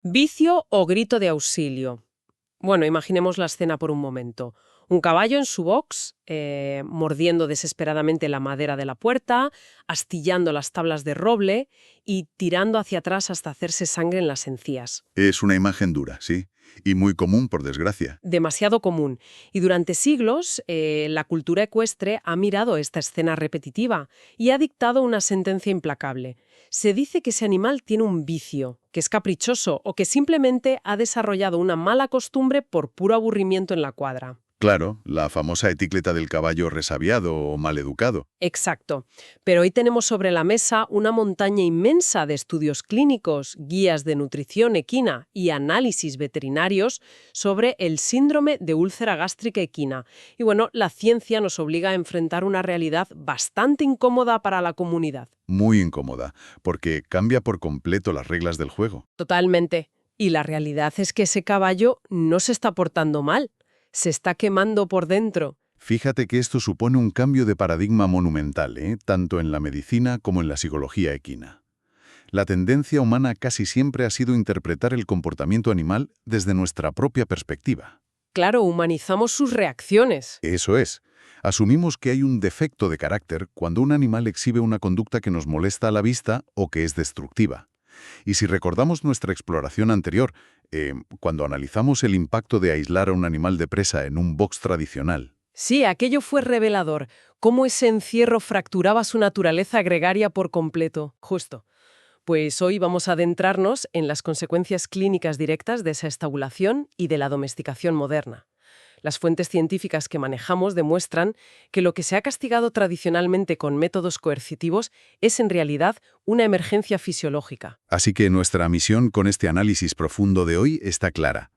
Vicio o grito de auxilio. Bueno, imaginemos la escena por un momento. Un caballo en su box, mordiendo desesperadamente la madera de la puerta, astillando las tablas de roble y tirando hacia atrás hasta hacerse sangre en las encías. Es una imagen dura, sí, y muy común, por desgracia. Demasiado común. Y durante siglos, la cultura ecuestre ha mirado esta escena repetitiva y ha dictado una sentencia implacable. Se dice que ese animal tiene un vicio, que es caprichoso o que simplemente ha desarrollado una mala costumbre por puro aburrimiento en la cuadra. Claro, la famosa etiqueta del caballo resabiado o maleducado. Exacto. Pero hoy tenemos sobre la mesa una montaña inmensa de estudios clínicos, guías de nutrición equina y análisis veterinarios sobre el síndrome de úlcera gástrica equina. Y bueno, la ciencia nos obliga a enfrentar una realidad bastante incómoda para la comunidad. Muy incómoda, porque cambia por completo las reglas del juego. Totalmente. Y la realidad es que ese caballo no se está portando mal. Se está quemando por dentro. Fíjate que esto supone un cambio de paradigma monumental, tanto en la medicina como en la psicología equina. La tendencia humana casi siempre ha sido interpretar el comportamiento animal desde nuestra propia perspectiva. Claro, humanizamos sus reacciones. Eso es. Asumimos que hay un defecto de carácter cuando un animal exhibe una conducta que nos molesta a la vista o que es destructiva. Y si recordamos nuestra exploración anterior, cuando analizamos el impacto de aislar a un animal de presa en un box tradicional, Sí, aquello fue revelador. Cómo ese encierro fracturaba su naturaleza gregaria por completo. Justo. Pues hoy vamos a adentrarnos en las consecuencias clínicas directas de esa estabulación y de la domesticación moderna. Las fuentes científicas que manejamos demuestran que lo que se ha castigado tradicionalmente con métodos coercitivos es en realidad una emergencia fisiológica. así que nuestra misión con este análisis profundo de hoy está clara.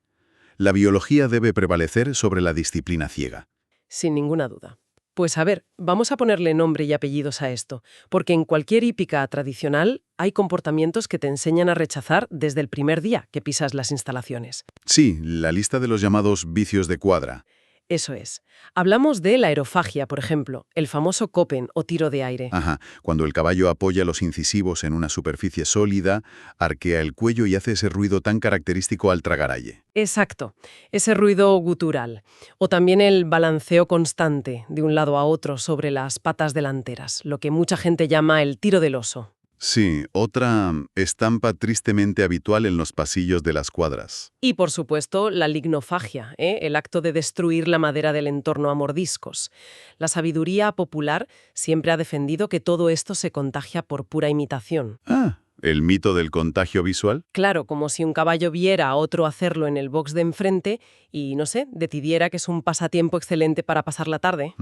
La biología debe prevalecer sobre la disciplina ciega. Sin ninguna duda. Pues a ver, vamos a ponerle nombre y apellidos a esto, porque en cualquier hípica tradicional hay comportamientos que te enseñan a rechazar desde el primer día que pisas las instalaciones. Sí, la lista de los llamados vicios de cuadra. Eso es. Hablamos de la aerofagia, por ejemplo, el famoso copen o tiro de aire. Ajá, cuando el caballo apoya los incisivos en una superficie sólida, arquea el cuello y hace ese ruido tan característico al tragar aire. Exacto, ese ruido gutural. O también el balanceo constante de un lado a otro sobre las patas delanteras, lo que mucha gente llama el tiro del oso. Sí, otra estampa tristemente habitual en los pasillos de las cuadras. Y, por supuesto, la lignofagia, el acto de destruir la madera del entorno a mordiscos. La sabiduría popular siempre ha defendido que todo esto se contagia por pura imitación. Ah, ¿el mito del contagio visual? Claro, como si un caballo viera a otro hacerlo en el box de enfrente y, no sé, decidiera que es un pasatiempo excelente para pasar la tarde.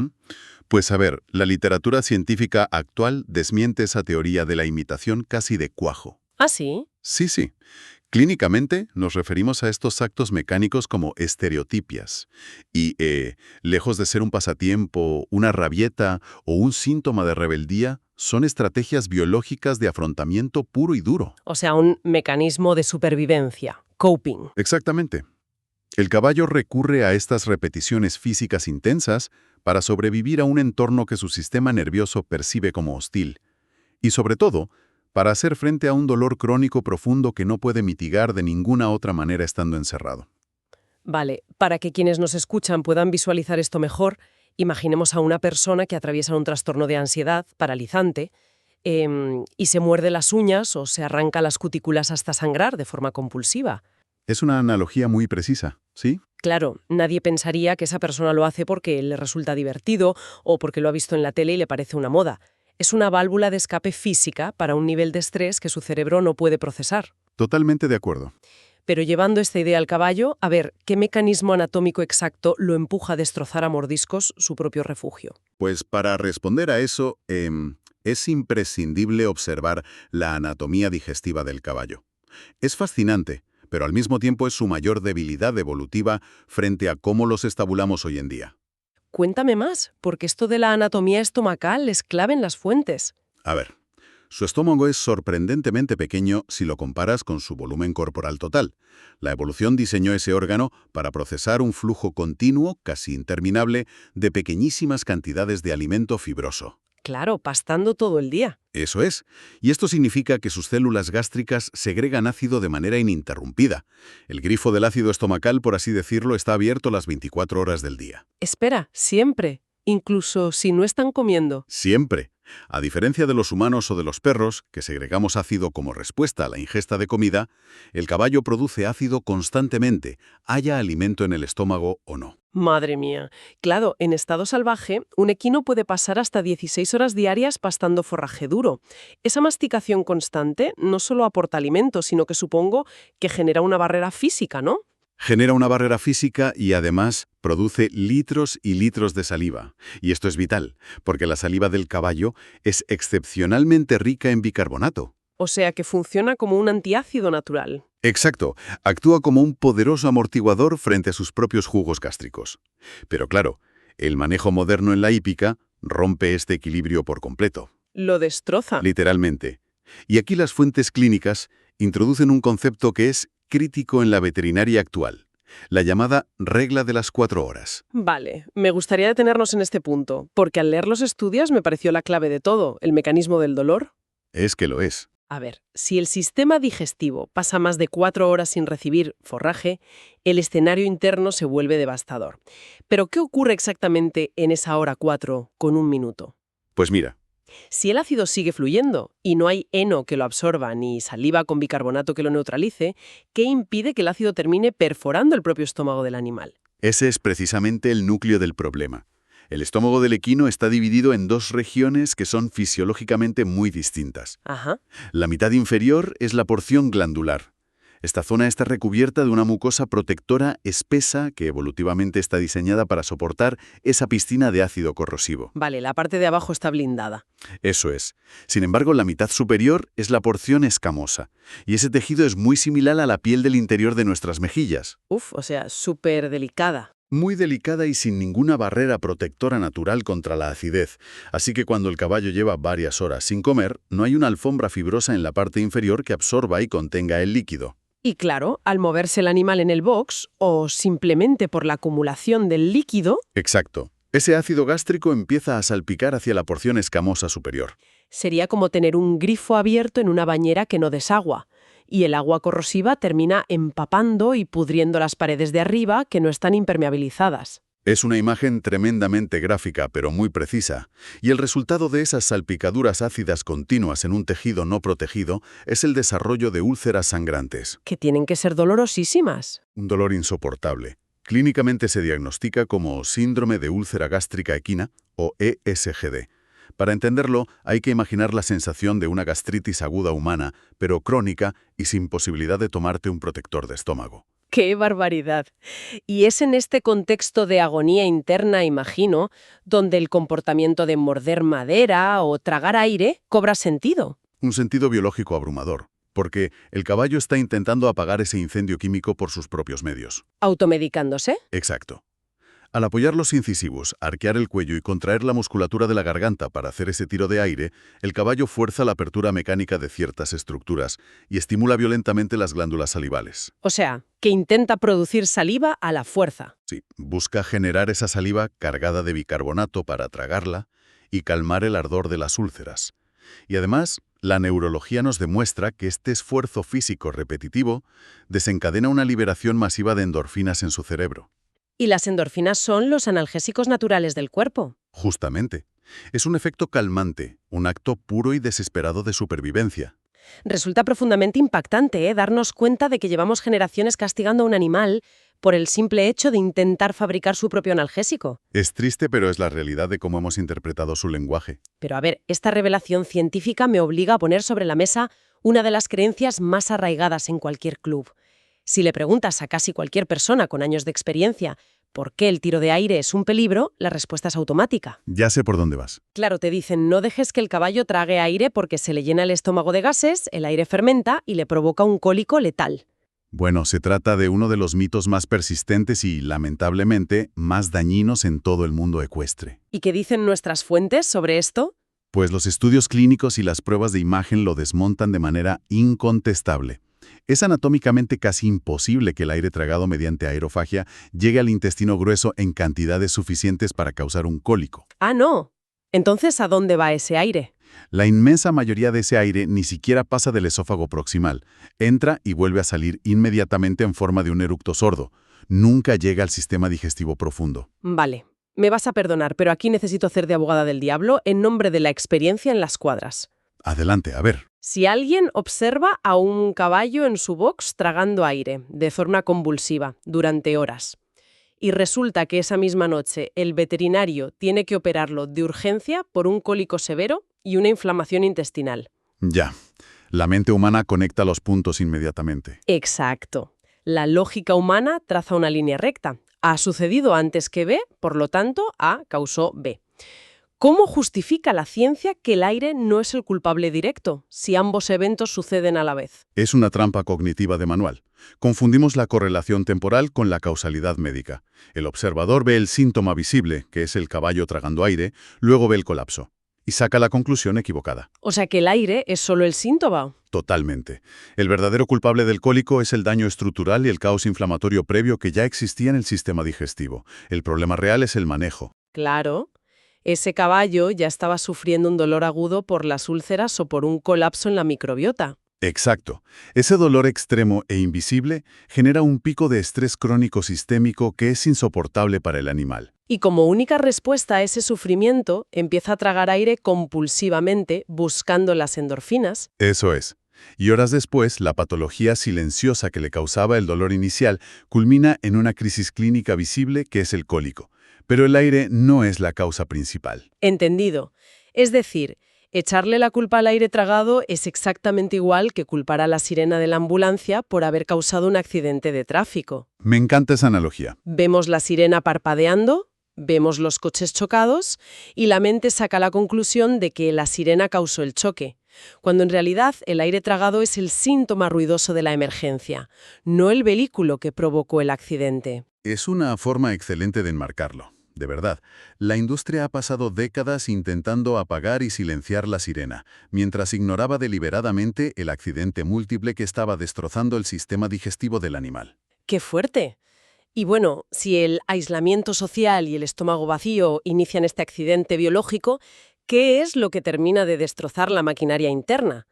Pues a ver, la literatura científica actual desmiente esa teoría de la imitación casi de cuajo. ¿Ah, sí? Sí, sí. Clínicamente nos referimos a estos actos mecánicos como estereotipias. Y, lejos de ser un pasatiempo, una rabieta o un síntoma de rebeldía, son estrategias biológicas de afrontamiento puro y duro. O sea, un mecanismo de supervivencia, coping. Exactamente. El caballo recurre a estas repeticiones físicas intensas para sobrevivir a un entorno que su sistema nervioso percibe como hostil. Y sobre todo, para hacer frente a un dolor crónico profundo que no puede mitigar de ninguna otra manera estando encerrado. Vale, para que quienes nos escuchan puedan visualizar esto mejor, imaginemos a una persona que atraviesa un trastorno de ansiedad paralizante y se muerde las uñas o se arranca las cutículas hasta sangrar de forma compulsiva. Es una analogía muy precisa, ¿sí? Claro, nadie pensaría que esa persona lo hace porque le resulta divertido o porque lo ha visto en la tele y le parece una moda. Es una válvula de escape física para un nivel de estrés que su cerebro no puede procesar. Totalmente de acuerdo. Pero llevando esta idea al caballo, a ver, ¿qué mecanismo anatómico exacto lo empuja a destrozar a mordiscos su propio refugio? Pues para responder a eso, es imprescindible observar la anatomía digestiva del caballo. Es fascinante, pero al mismo tiempo es su mayor debilidad evolutiva frente a cómo los estabulamos hoy en día. Cuéntame más, porque esto de la anatomía estomacal es clave en las fuentes. A ver, su estómago es sorprendentemente pequeño si lo comparas con su volumen corporal total. La evolución diseñó ese órgano para procesar un flujo continuo, casi interminable, de pequeñísimas cantidades de alimento fibroso. Claro, pastando todo el día. Eso es. Y esto significa que sus células gástricas segregan ácido de manera ininterrumpida. El grifo del ácido estomacal, por así decirlo, está abierto las 24 horas del día. Espera, siempre. Incluso si no están comiendo. Siempre. A diferencia de los humanos o de los perros, que segregamos ácido como respuesta a la ingesta de comida, el caballo produce ácido constantemente, haya alimento en el estómago o no. Madre mía. Claro, en estado salvaje, un equino puede pasar hasta 16 horas diarias pastando forraje duro. Esa masticación constante no solo aporta alimento, sino que supongo que genera una barrera física, ¿no? Genera una barrera física y además produce litros y litros de saliva. Y esto es vital, porque la saliva del caballo es excepcionalmente rica en bicarbonato. O sea que funciona como un antiácido natural. Exacto, actúa como un poderoso amortiguador frente a sus propios jugos gástricos. Pero claro, el manejo moderno en la hípica rompe este equilibrio por completo. Lo destroza. Literalmente. Y aquí las fuentes clínicas introducen un concepto que es crítico en la veterinaria actual, la llamada regla de las 4 horas. Vale, me gustaría detenernos en este punto, porque al leer los estudios me pareció la clave de todo, el mecanismo del dolor. Es que lo es. A ver, si el sistema digestivo pasa más de 4 horas sin recibir forraje, el escenario interno se vuelve devastador. Pero, ¿qué ocurre exactamente en esa hora 4 con un minuto? Pues mira, Si el ácido sigue fluyendo y no hay heno que lo absorba ni saliva con bicarbonato que lo neutralice, ¿qué impide que el ácido termine perforando el propio estómago del animal? ese es precisamente el núcleo del problema. El estómago del equino está dividido en 2 regiones que son fisiológicamente muy distintas. Ajá. La mitad inferior es la porción glandular. Esta zona está recubierta de una mucosa protectora espesa que evolutivamente está diseñada para soportar esa piscina de ácido corrosivo. Vale, la parte de abajo está blindada. Eso es. Sin embargo, la mitad superior es la porción escamosa, y ese tejido es muy similar a la piel del interior de nuestras mejillas. Uf, o sea, súper delicada. Muy delicada y sin ninguna barrera protectora natural contra la acidez, así que cuando el caballo lleva varias horas sin comer, no hay una alfombra fibrosa en la parte inferior que absorba y contenga el líquido. Y claro, al moverse el animal en el box, o simplemente por la acumulación del líquido, Exacto. Ese ácido gástrico empieza a salpicar hacia la porción escamosa superior. sería como tener un grifo abierto en una bañera que no desagua, y el agua corrosiva termina empapando y pudriendo las paredes de arriba que no están impermeabilizadas. Es una imagen tremendamente gráfica, pero muy precisa, y el resultado de esas salpicaduras ácidas continuas en un tejido no protegido es el desarrollo de úlceras sangrantes. Que tienen que ser dolorosísimas. Un dolor insoportable. Clínicamente se diagnostica como síndrome de úlcera gástrica equina, o ESGD. Para entenderlo, hay que imaginar la sensación de una gastritis aguda humana, pero crónica y sin posibilidad de tomarte un protector de estómago. ¡Qué barbaridad! Y es en este contexto de agonía interna, imagino, donde el comportamiento de morder madera o tragar aire cobra sentido. Un sentido biológico abrumador, porque el caballo está intentando apagar ese incendio químico por sus propios medios. ¿Automedicándose? Exacto. Al apoyar los incisivos, arquear el cuello y contraer la musculatura de la garganta para hacer ese tiro de aire, el caballo fuerza la apertura mecánica de ciertas estructuras y estimula violentamente las glándulas salivales. O sea, que intenta producir saliva a la fuerza. Sí, busca generar esa saliva cargada de bicarbonato para tragarla y calmar el ardor de las úlceras. Y además, la neurología nos demuestra que este esfuerzo físico repetitivo desencadena una liberación masiva de endorfinas en su cerebro. Y las endorfinas son los analgésicos naturales del cuerpo. Justamente. Es un efecto calmante, un acto puro y desesperado de supervivencia. Resulta profundamente impactante, darnos cuenta de que llevamos generaciones castigando a un animal por el simple hecho de intentar fabricar su propio analgésico. Es triste, pero es la realidad de cómo hemos interpretado su lenguaje. Pero a ver, esta revelación científica me obliga a poner sobre la mesa una de las creencias más arraigadas en cualquier club. Si le preguntas a casi cualquier persona con años de experiencia por qué el tiro de aire es un peligro, la respuesta es automática. Ya sé por dónde vas. Claro, te dicen, no dejes que el caballo trague aire porque se le llena el estómago de gases, el aire fermenta y le provoca un cólico letal. Bueno, se trata de uno de los mitos más persistentes y, lamentablemente, más dañinos en todo el mundo ecuestre. ¿Y qué dicen nuestras fuentes sobre esto? Pues los estudios clínicos y las pruebas de imagen lo desmontan de manera incontestable. Es anatómicamente casi imposible que el aire tragado mediante aerofagia llegue al intestino grueso en cantidades suficientes para causar un cólico. Ah, no. Entonces, ¿a dónde va ese aire? La inmensa mayoría de ese aire ni siquiera pasa del esófago proximal. Entra y vuelve a salir inmediatamente en forma de un eructo sordo. Nunca llega al sistema digestivo profundo. Vale, me vas a perdonar, pero aquí necesito hacer de abogada del diablo en nombre de la experiencia en las cuadras. Adelante, a ver. Si alguien observa a un caballo en su box tragando aire, de forma convulsiva, durante horas, y resulta que esa misma noche el veterinario tiene que operarlo de urgencia por un cólico severo y una inflamación intestinal. Ya. La mente humana conecta los puntos inmediatamente. Exacto. La lógica humana traza una línea recta. A ha sucedido antes que B, por lo tanto, A causó B. ¿Cómo justifica la ciencia que el aire no es el culpable directo, si ambos eventos suceden a la vez? Es una trampa cognitiva de manual. Confundimos la correlación temporal con la causalidad médica. El observador ve el síntoma visible, que es el caballo tragando aire, luego ve el colapso. Y saca la conclusión equivocada. O sea que el aire es solo el síntoma. Totalmente. El verdadero culpable del cólico es el daño estructural y el caos inflamatorio previo que ya existía en el sistema digestivo. El problema real es el manejo. Claro. Ese caballo ya estaba sufriendo un dolor agudo por las úlceras o por un colapso en la microbiota. Exacto. Ese dolor extremo e invisible genera un pico de estrés crónico sistémico que es insoportable para el animal. Y como única respuesta a ese sufrimiento, empieza a tragar aire compulsivamente, buscando las endorfinas. Eso es. Y horas después, la patología silenciosa que le causaba el dolor inicial culmina en una crisis clínica visible que es el cólico. Pero el aire no es la causa principal. Entendido. Es decir, echarle la culpa al aire tragado es exactamente igual que culpar a la sirena de la ambulancia por haber causado un accidente de tráfico. Me encanta esa analogía. Vemos la sirena parpadeando, vemos los coches chocados y la mente saca la conclusión de que la sirena causó el choque, cuando en realidad el aire tragado es el síntoma ruidoso de la emergencia, no el vehículo que provocó el accidente. Es una forma excelente de enmarcarlo. De verdad, la industria ha pasado décadas intentando apagar y silenciar la sirena, mientras ignoraba deliberadamente el accidente múltiple que estaba destrozando el sistema digestivo del animal. ¡Qué fuerte! Y bueno, si el aislamiento social y el estómago vacío inician este accidente biológico, ¿qué es lo que termina de destrozar la maquinaria interna?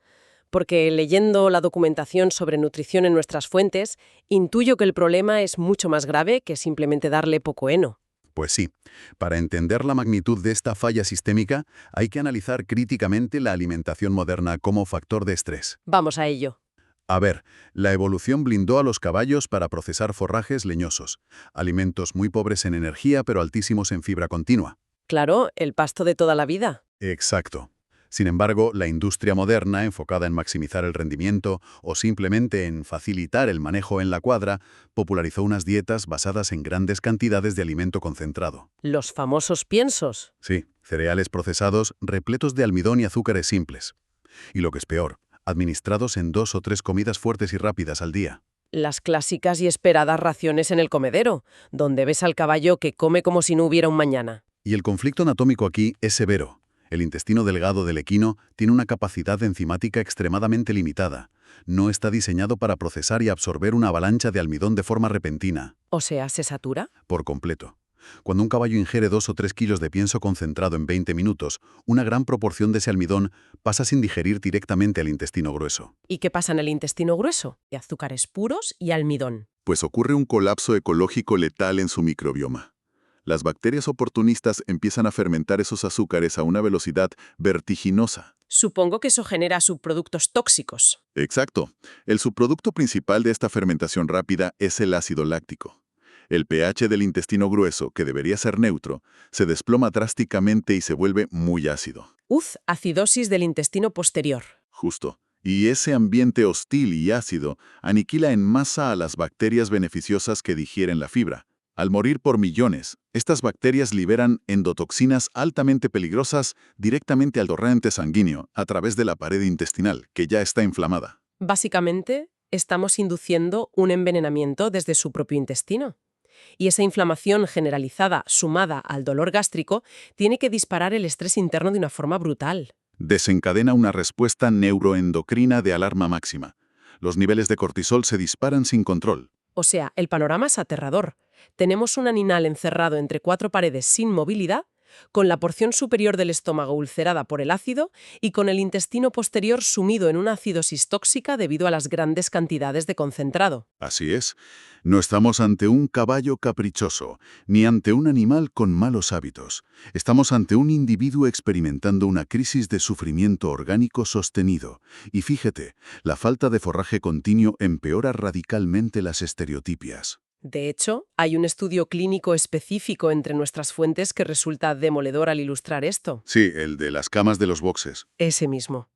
Porque leyendo la documentación sobre nutrición en nuestras fuentes, intuyo que el problema es mucho más grave que simplemente darle poco heno. Pues sí, para entender la magnitud de esta falla sistémica, hay que analizar críticamente la alimentación moderna como factor de estrés. Vamos a ello. A ver, la evolución blindó a los caballos para procesar forrajes leñosos, alimentos muy pobres en energía pero altísimos en fibra continua. Claro, el pasto de toda la vida. Exacto. Sin embargo, la industria moderna, enfocada en maximizar el rendimiento o simplemente en facilitar el manejo en la cuadra, popularizó unas dietas basadas en grandes cantidades de alimento concentrado. Los famosos piensos. Sí, cereales procesados repletos de almidón y azúcares simples. Y lo que es peor, administrados en 2 o 3 comidas fuertes y rápidas al día. Las clásicas y esperadas raciones en el comedero, donde ves al caballo que come como si no hubiera un mañana. Y el conflicto anatómico aquí es severo. El intestino delgado del equino tiene una capacidad enzimática extremadamente limitada. No está diseñado para procesar y absorber una avalancha de almidón de forma repentina. O sea, ¿se satura? Por completo. Cuando un caballo ingiere 2 o 3 kilos de pienso concentrado en 20 minutos, una gran proporción de ese almidón pasa sin digerir directamente al intestino grueso. ¿Y qué pasa en el intestino grueso? De azúcares puros y almidón. Pues ocurre un colapso ecológico letal en su microbioma. Las bacterias oportunistas empiezan a fermentar esos azúcares a una velocidad vertiginosa. Supongo que eso genera subproductos tóxicos. Exacto. El subproducto principal de esta fermentación rápida es el ácido láctico. El pH del intestino grueso, que debería ser neutro, se desploma drásticamente y se vuelve muy ácido. Acidosis del intestino posterior. Justo. Y ese ambiente hostil y ácido aniquila en masa a las bacterias beneficiosas que digieren la fibra. Al morir por millones, estas bacterias liberan endotoxinas altamente peligrosas directamente al torrente sanguíneo a través de la pared intestinal, que ya está inflamada. Básicamente, estamos induciendo un envenenamiento desde su propio intestino. Y esa inflamación generalizada, sumada al dolor gástrico, tiene que disparar el estrés interno de una forma brutal. Desencadena una respuesta neuroendocrina de alarma máxima. Los niveles de cortisol se disparan sin control. O sea, el panorama es aterrador. Tenemos un animal encerrado entre 4 paredes sin movilidad, con la porción superior del estómago ulcerada por el ácido y con el intestino posterior sumido en una acidosis tóxica debido a las grandes cantidades de concentrado. Así es. No estamos ante un caballo caprichoso, ni ante un animal con malos hábitos. Estamos ante un individuo experimentando una crisis de sufrimiento orgánico sostenido. Y fíjate, la falta de forraje continuo empeora radicalmente las estereotipias. De hecho, hay un estudio clínico específico entre nuestras fuentes que resulta demoledor al ilustrar esto. Sí, el de las camas de los boxes. Ese mismo.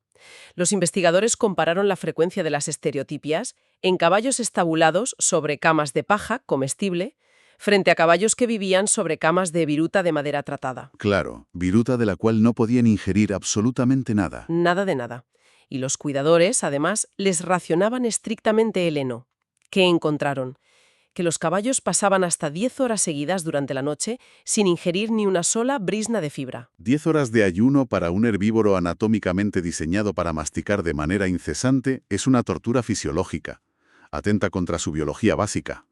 Los investigadores compararon la frecuencia de las estereotipias en caballos estabulados sobre camas de paja comestible frente a caballos que vivían sobre camas de viruta de madera tratada. Claro, viruta de la cual no podían ingerir absolutamente nada. Nada de nada. Y los cuidadores, además, les racionaban estrictamente el heno. ¿Qué encontraron? Que los caballos pasaban hasta 10 horas seguidas durante la noche sin ingerir ni una sola brizna de fibra. 10 horas de ayuno para un herbívoro anatómicamente diseñado para masticar de manera incesante es una tortura fisiológica. Atenta contra su biología básica.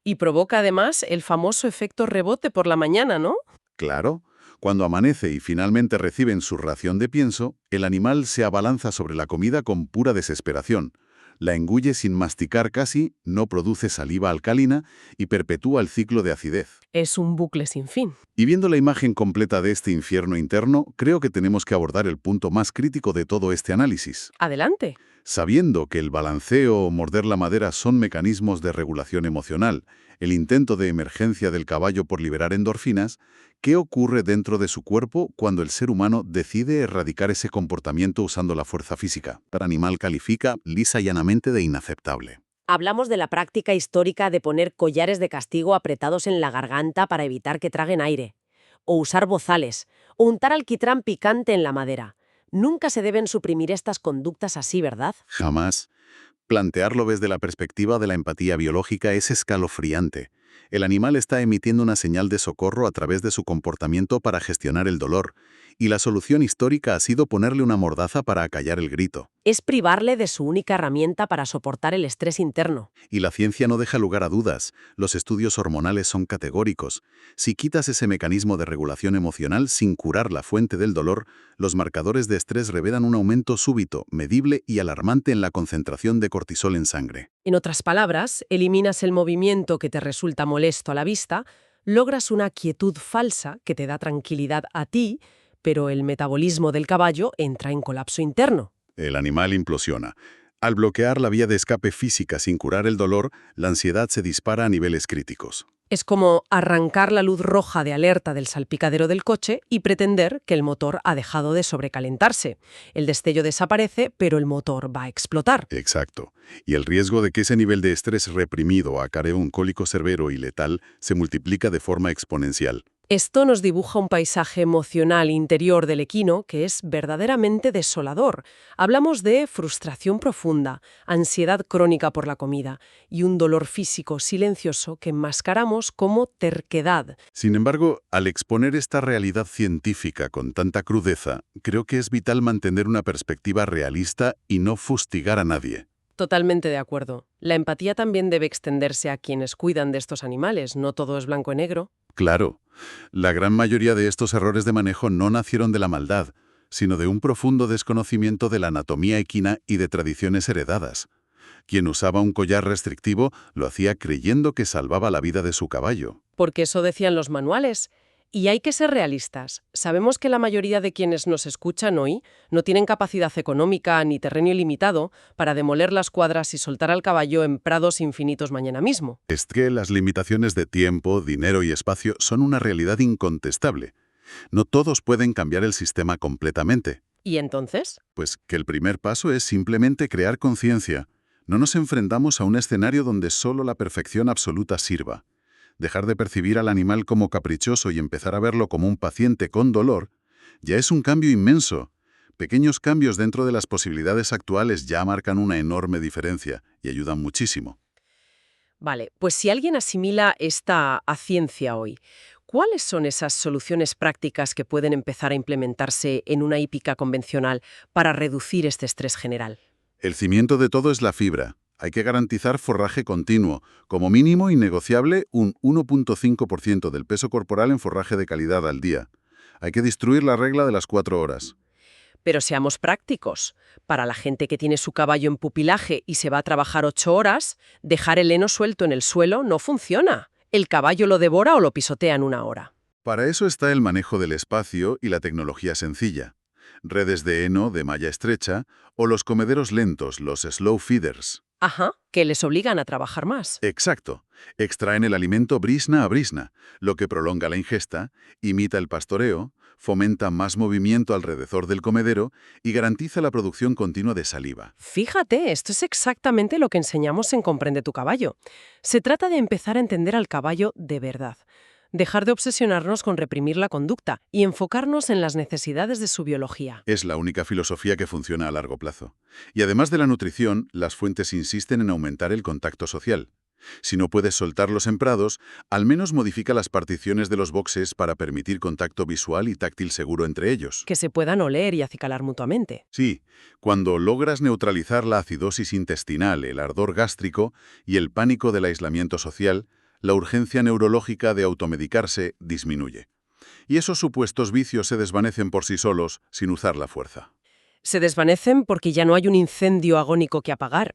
Y provoca además el famoso efecto rebote por la mañana, ¿no? Claro, cuando amanece y finalmente reciben su ración de pienso, el animal se abalanza sobre la comida con pura desesperación. La engulle sin masticar casi, no produce saliva alcalina y perpetúa el ciclo de acidez. Es un bucle sin fin. Y viendo la imagen completa de este infierno interno, creo que tenemos que abordar el punto más crítico de todo este análisis. Adelante. Sabiendo que el balanceo o morder la madera son mecanismos de regulación emocional, el intento de emergencia del caballo por liberar endorfinas, ¿qué ocurre dentro de su cuerpo cuando el ser humano decide erradicar ese comportamiento usando la fuerza física? El animal califica lisa y llanamente de inaceptable. Hablamos de la práctica histórica de poner collares de castigo apretados en la garganta para evitar que traguen aire, o usar bozales, o untar alquitrán picante en la madera. Nunca se deben suprimir estas conductas así, ¿verdad? Jamás. Plantearlo desde la perspectiva de la empatía biológica es escalofriante. El animal está emitiendo una señal de socorro a través de su comportamiento para gestionar el dolor, y la solución histórica ha sido ponerle una mordaza para acallar el grito. Es privarle de su única herramienta para soportar el estrés interno. Y la ciencia no deja lugar a dudas. Los estudios hormonales son categóricos. Si quitas ese mecanismo de regulación emocional sin curar la fuente del dolor, los marcadores de estrés revelan un aumento súbito, medible y alarmante en la concentración de cortisol en sangre. En otras palabras, eliminas el movimiento que te resulta molesto a la vista, logras una quietud falsa que te da tranquilidad a ti, pero el metabolismo del caballo entra en colapso interno. El animal implosiona. Al bloquear la vía de escape física sin curar el dolor, la ansiedad se dispara a niveles críticos. Es como arrancar la luz roja de alerta del salpicadero del coche y pretender que el motor ha dejado de sobrecalentarse. El destello desaparece, pero el motor va a explotar. Exacto. Y el riesgo de que ese nivel de estrés reprimido acarree un cólico severo y letal se multiplica de forma exponencial. Esto nos dibuja un paisaje emocional interior del equino que es verdaderamente desolador. Hablamos de frustración profunda, ansiedad crónica por la comida y un dolor físico silencioso que enmascaramos como terquedad. Sin embargo, al exponer esta realidad científica con tanta crudeza, creo que es vital mantener una perspectiva realista y no fustigar a nadie. Totalmente de acuerdo. La empatía también debe extenderse a quienes cuidan de estos animales, no todo es blanco y negro. Claro, la gran mayoría de estos errores de manejo no nacieron de la maldad, sino de un profundo desconocimiento de la anatomía equina y de tradiciones heredadas. Quien usaba un collar restrictivo lo hacía creyendo que salvaba la vida de su caballo. Porque eso decían los manuales. Y hay que ser realistas. Sabemos que la mayoría de quienes nos escuchan hoy no tienen capacidad económica ni terreno ilimitado para demoler las cuadras y soltar al caballo en prados infinitos mañana mismo. Es que las limitaciones de tiempo, dinero y espacio son una realidad incontestable. No todos pueden cambiar el sistema completamente. ¿Y entonces? Pues que el primer paso es simplemente crear conciencia. No nos enfrentamos a un escenario donde solo la perfección absoluta sirva. Dejar de percibir al animal como caprichoso y empezar a verlo como un paciente con dolor, ya es un cambio inmenso. Pequeños cambios dentro de las posibilidades actuales ya marcan una enorme diferencia y ayudan muchísimo. Vale, pues si alguien asimila esta a ciencia hoy, ¿cuáles son esas soluciones prácticas que pueden empezar a implementarse en una hípica convencional para reducir este estrés general? El cimiento de todo es la fibra. Hay que garantizar forraje continuo, como mínimo innegociable un 1,5% del peso corporal en forraje de calidad al día. Hay que destruir la regla de las 4 horas. Pero seamos prácticos. Para la gente que tiene su caballo en pupilaje y se va a trabajar 8 horas, dejar el heno suelto en el suelo no funciona. El caballo lo devora o lo pisotea en 1 hora. Para eso está el manejo del espacio y la tecnología sencilla. Redes de heno de malla estrecha o los comederos lentos, los slow feeders. Ajá, que les obligan a trabajar más. Exacto. Extraen el alimento brisna a brisna, lo que prolonga la ingesta, imita el pastoreo, fomenta más movimiento alrededor del comedero y garantiza la producción continua de saliva. Fíjate, esto es exactamente lo que enseñamos en Comprende tu caballo. Se trata de empezar a entender al caballo de verdad. Dejar de obsesionarnos con reprimir la conducta y enfocarnos en las necesidades de su biología. Es la única filosofía que funciona a largo plazo. Y además de la nutrición, las fuentes insisten en aumentar el contacto social. Si no puedes soltarlos en prados, al menos modifica las particiones de los boxes para permitir contacto visual y táctil seguro entre ellos. Que se puedan oler y acicalar mutuamente. Sí, cuando logras neutralizar la acidosis intestinal, el ardor gástrico y el pánico del aislamiento social, la urgencia neurológica de automedicarse disminuye. Y esos supuestos vicios se desvanecen por sí solos, sin usar la fuerza. Se desvanecen porque ya no hay un incendio agónico que apagar.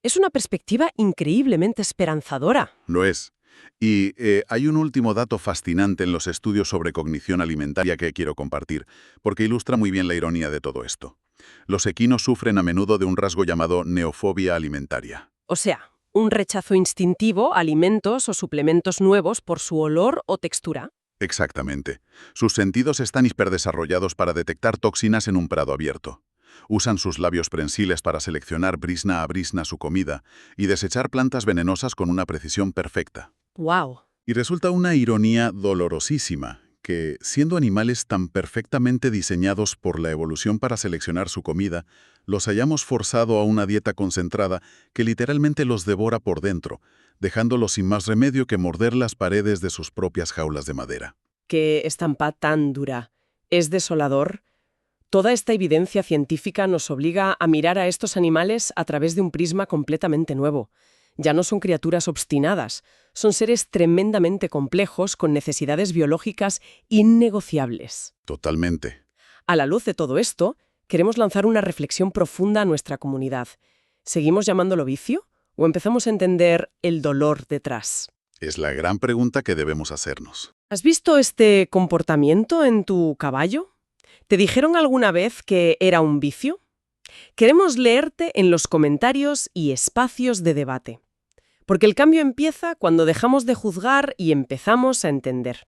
Es una perspectiva increíblemente esperanzadora. Lo es. Y hay un último dato fascinante en los estudios sobre cognición alimentaria que quiero compartir, porque ilustra muy bien la ironía de todo esto. Los equinos sufren a menudo de un rasgo llamado neofobia alimentaria. O sea, un rechazo instintivo a alimentos o suplementos nuevos por su olor o textura. Exactamente. Sus sentidos están hiperdesarrollados para detectar toxinas en un prado abierto. Usan sus labios prensiles para seleccionar brisna a brisna su comida y desechar plantas venenosas con una precisión perfecta. ¡Wow! Y resulta una ironía dolorosísima que, siendo animales tan perfectamente diseñados por la evolución para seleccionar su comida, los hayamos forzado a una dieta concentrada que literalmente los devora por dentro, dejándolos sin más remedio que morder las paredes de sus propias jaulas de madera. ¡Qué estampa tan dura! Es desolador. Toda esta evidencia científica nos obliga a mirar a estos animales a través de un prisma completamente nuevo. Ya no son criaturas obstinadas, son seres tremendamente complejos con necesidades biológicas innegociables. Totalmente. A la luz de todo esto, queremos lanzar una reflexión profunda a nuestra comunidad. ¿Seguimos llamándolo vicio o empezamos a entender el dolor detrás? Es la gran pregunta que debemos hacernos. ¿Has visto este comportamiento en tu caballo? ¿Te dijeron alguna vez que era un vicio? Queremos leerte en los comentarios y espacios de debate. Porque el cambio empieza cuando dejamos de juzgar y empezamos a entender.